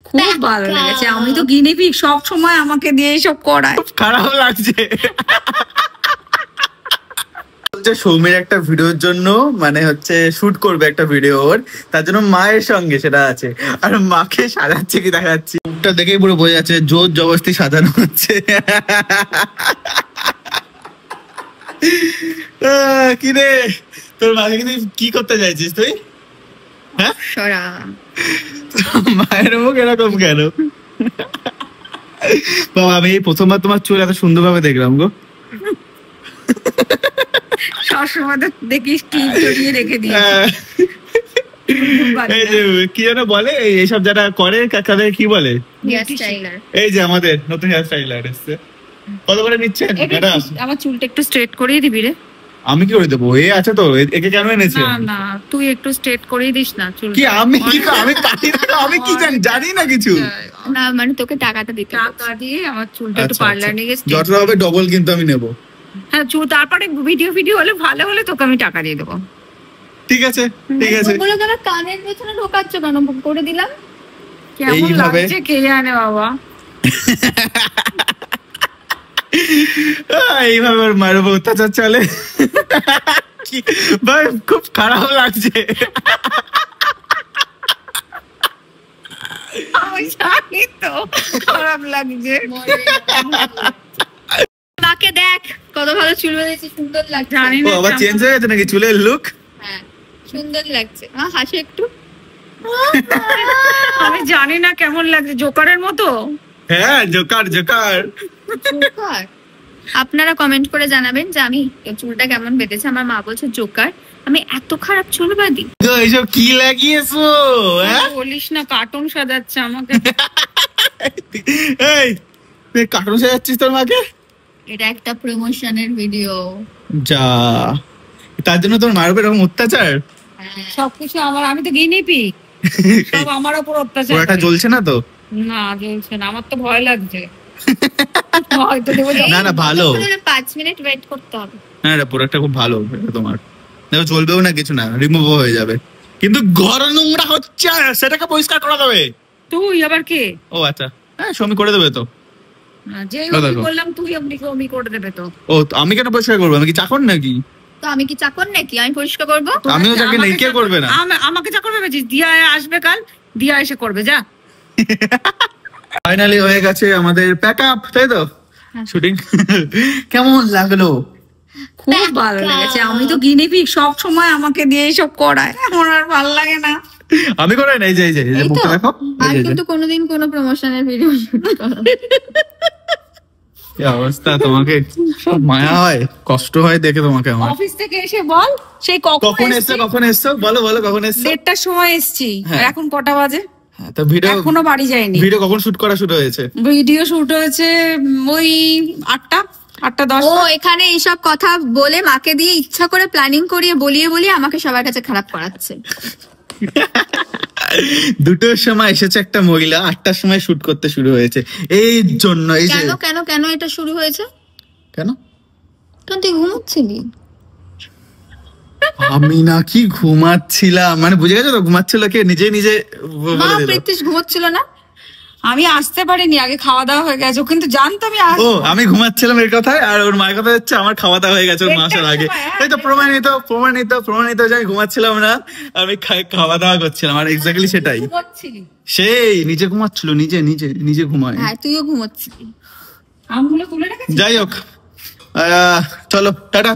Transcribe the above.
খুব ভালো লেগেছে। আমি তো গিনিপিগ, সব সময় আমাকে দিয়ে এইসব করায়। খারাপ লাগছে। সৌমির একটা ভিডিওর জন্য মানে হচ্ছে শুট করবে একটা ভিডিও, ওর তার জন্য মায়ের সঙ্গে সেটা আছে, আর মাকে সাজাচ্ছে কি দেখাচ্ছি, মুখটা দেখেই পুরো বোঝা যাচ্ছে জোর জবরদস্তি সাজানো হচ্ছে। কি রে তোর মাকে কিন্তু কি করতে চাইছিস তুই? হ্যাঁ, মায়ের মুখ এরকম কেন? বাবা আমি প্রথমবার তোমার চুল এত সুন্দর ভাবে দেখলাম গো। সবসময় তো দেখিস ক্লিপ জড়িয়ে রেখে দিই। এই যে কি যেন বলে এইসব যারা করে কাকাদের কি বলে, এই যে আমাদের নতুন হেয়ার স্টাইলার এসছে, কত করে নিচ্ছেন ম্যাডাম? আমার চুলটা একটু স্ট্রেট করিয়ে দিবি রে। আমি কি করে দেবো? এ আছে তো, একে কেন এনেছে? না না তুই একটু স্ট্রেট করিয়ে দিস না চুল। কি আমি আমি কাটি না, আমি কি জানি না কিছু না, মানে তোকে টাকাটা দিতে, টাকা দিয়ে আমার চুলটা একটু পার্লার নিয়ে গেছে, যতটা হবে ডবল কিন্তু আমি নেব। হ্যাঁ চুল, তারপরে ভিডিও হলে ভালো হলে তোকে আমি টাকা দিয়ে দেবো। ঠিক আছে ঠিক আছে। বলে তোরা কানের পেছনে ঢোকাচ্ছ কেন? করে দিলাম, কেমন লাগছে কে জানে বাবা। এইভাবে ওর মায়ের উপর অত্যাচার চলে, ভাই খুব খারাপ লাগছে। আমি জানি তো খারাপ লাগছে। মাকে দেখ কত ভালো চুল বেঁধেছে, সুন্দর লাগছে। জানি না আবার চেঞ্জ হয়ে গেছে নাকি চুলের লুক? হ্যাঁ সুন্দর লাগছে। হাসি একটু। আমি জানি না কেমন লাগছে, জোকারের মতো। হ্যাঁ জোকার জোকার। আপনারা কমেন্ট করে জানাবেন যে আমি চুলটা কেমন বেঁধেছে। আমার মা বলছে জোকার, আমি এত খারাপ চুল বাঁধি। এইসব কি লাগিয়েছো? বলিস না, কার্টুন সাজাচ্ছে আমাকে। এই তুই কার্টুন সাজাচ্ছিস তোর মাকে? এটা একটা প্রমোশনের ভিডিও। যা, তার জন্য তোর মার উপর এরকম অত্যাচার? সবকিছু আমার, আমি তো গিনিপিগ, সব আমার উপর অত্যাচার। ওটা জ্বলছে না তো? না জ্বলছে না, আমার তো ভয় লাগছে। না না ভালো, 5 মিনিট ওয়েট করতে হবে। হ্যাঁ এটা প্রোডাক্টটা খুব ভালো, এটা তোমার দেখো চলবেও না কিছু না, রিমুভও হয়ে যাবে, কিন্তু ঘর নোংরা হচ্ছে সেটাকে পরিষ্কার করা যাবে। তুই আবার কে? ও আচ্ছা, হ্যাঁ সমি করে দেবে তো। যে বললাম তুই আমি করে দেবে তো। ও আমি কেন পরিষ্কার করবো? আমি কি চাকর নাকি? তো আমি কি চাকর নাকি আমি পরিষ্কার করবো? আমিও চাকর নাকি, কে করবে না? আমাকে চাকর ভেবেছিস? দিয়া আসবে কাল, দিয়া এসে করবে, যা। ফাইনালি হয়ে গেছে আমাদের প্যাক আপ, তাই তো? শুটিং কেমন লাগলো? খুব ভালো লেগেছে। আমি তো গিনিপিগ, সব সময় আমাকে দিয়ে এইসব করায়, আমার আর ভালো লাগে না। আমি করাই না, এই যে মুখটা দেখো। আর কিন্তু কোনোদিন কোনো প্রমোশনের ভিডিও শুট করো। কি অবস্থা, তোমাকে সব মায়া হয়, কষ্ট হয় দেখে তোমাকে আমার। অফিস থেকে এসে বল সেই কখন এসছো বলো কখন এসছো? 1:30টার সময় এসছি, আর এখন কটা বাজে? তো ভিডিও এখনো বাড়ি যায়নি। ভিডিও কখন শুট করা শুরু হয়েছে? ভিডিও শুট হয়েছে ওই 8:10। ও এখানে এইসব কথা বলে মাকে দিয়ে ইচ্ছা করে প্ল্যানিং করিয়ে বলিয়ে আমাকে সবার কাছে খারাপ করাচ্ছে। 2টোর সময় এসেছে একটা মহিলা, 8টার সময় শুট করতে শুরু হয়েছে। এই জন্য এই যে কেন এটা শুরু হয়েছে? কেন তুই ঘুমোচ্ছিলি? আমি নাকি ঘুমাচ্ছিলাম, মানে বুঝে গেছো তো, ঘুমাচ্ছিল কে? নিজে বলে দিল। প্রীতিশ ঘুমোচ্ছিল না? আমি আসতে পারিনি, আগে খাওয়া দাওয়া হয়ে গেছে, কিন্তু জানতো আমি আসবো। ও আমি ঘুমাচ্ছিলাম এর কথায়, আর ওর মায়ের কথা হচ্ছে আমার খাওয়া দাওয়া হয়ে গেছে ওর মাসের আগে। এই তো প্রমাণিত যে আমি ঘুমাচ্ছিলাম না, আমি খাওয়া দাওয়া করছিলাম, আর এক্স্যাক্টলি সেটাই। সেই নিজে ঘুমাচ্ছিল, নিজে ঘুমায়। হ্যাঁ তুইও ঘুমাচ্ছিলি। আমগুলো তুলে রেখেছিস? যাই হোক, চলো টাটা।